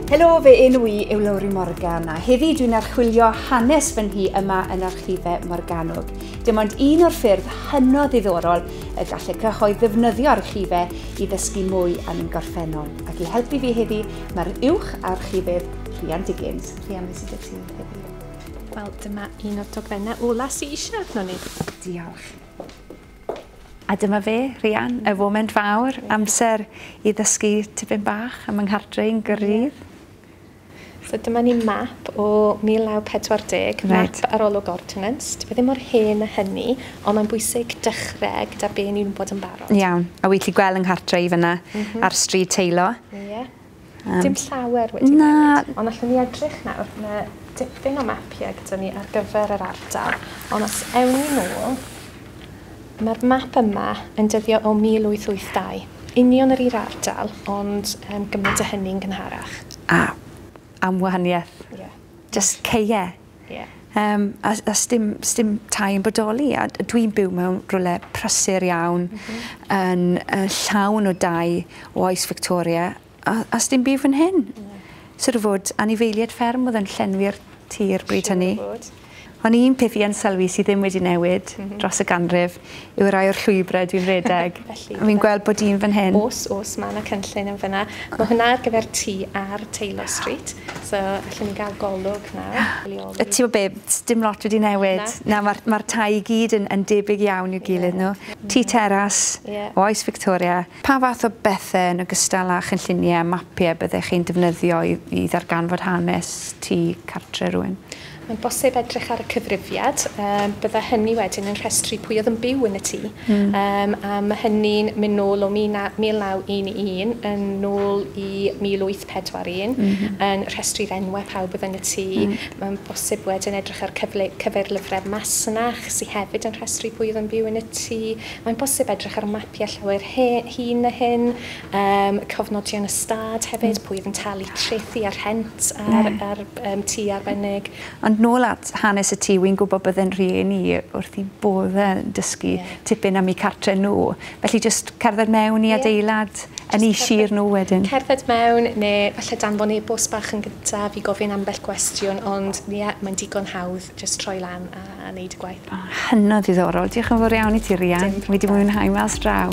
Helo, fe enw I yw Lowri Morgan, a heddi dwi'n archwilio hanes fy nhi yma yn Archifau Morgannwg. Dim ond un o'r ffyrdd hynod ddiddorol y gallai cyhoedd ddefnyddio archifau I ddysgu mwy am ein gorffennol. Ac I helpu fi heddi, mae'r uwch archifydd Rhian Diggins. Rhian, beth sydd y ti heddi? Wel, dyma un o'r dogfennau ola sy'n eisiau arno ni. Diolch. A dyma fe, Rhian, y foment fawr, amser I ddysgu tipyn bach am yng Nghartre'n Gaerdydd. So dyma ni map o 1940, map arolwg ordnance. Dwi ddim mor hen y hynny, ond mae'n bwysig dechrau gyda be ni'n bod yn barod. Iawn, a weithio gweld yng Nghartre I fyna ar stryd teilo. Ie. Dim llawer wedi newid, ond allwn ni edrych nawr, na dipyn o mapiau gyda ni ar gyfer yr ardal. Ond os ewn ni nôl, mae'r map yma yn dyddio o 1882. Union yr i'r ardal, ond gymryd y hynny'n gynharach. Am wahaniaeth. Yeah. Just ceie. Yeah. A sdim tai yn bodoli. A dwi'n byw mewn rhywle prysur iawn, yn llawn o dau o oes Victoria, a sdim byw fan hyn. Sort of fod anifeiliad fferm oedd yn llenwi'r tir bryd hynny. Ond un peth I yn sylwi sydd ddim wedi newid dros y ganrif yw rai o'r llwybrau dwi'n redeg. Fi'n gweld bod un fan hyn. Os, mae yna cynllun yn fyna. Mae hwnna ar gyfer tŷ ar Taylor Street. So, allwn ni gael golwg nawr. Ti o be, dim lot wedi newid. Na, mae'r tai I gyd yn debyg iawn i'w gilydd nhw. Tŷ teras, o oes Victoria. Pa fath o bethau yn ogystal â chynlluniau, mapiau byddech chi'n defnyddio I ddarganfod hanes tŷ cartre rhywun? Mae'n bosib edrych ar y cyfrifiad. Bydda hynny wedyn yn rhestru pwy oedd yn byw yn y tŷ. A mae hynny'n mynd nôl o 1911 yn nôl I 1841 yn rhestru'r enwau pawb oedd yn y tŷ. Mae'n bosib wedyn edrych ar cyferlyfrau masnach sydd hefyd yn rhestru pwy oedd yn byw yn y tŷ. Mae'n bosib edrych ar mapiau llawer hun na hyn, cofnodion y stad hefyd, pwy oedd yn talu trethi ar rhent ar tŷ arbennig. Ond nôl at hanes y tŷ, wy'n gwybod byddai'n rhieni wrth I bodd yn dysgu tipyn am I cartre nhw. Felly jyst cerdded mewn I adeilad yn I sir nhw wedyn. Cerdded mewn, neu falle danfon e-bost bach yn gyntaf I gofyn ambell gwestiwn, ond mae'n digon hawdd jyst troi lan a wneud y gwaith. Hynod ddiddorol. Diolch yn fawr iawn I ti, Rhian. Wedi mwynhau mas draw.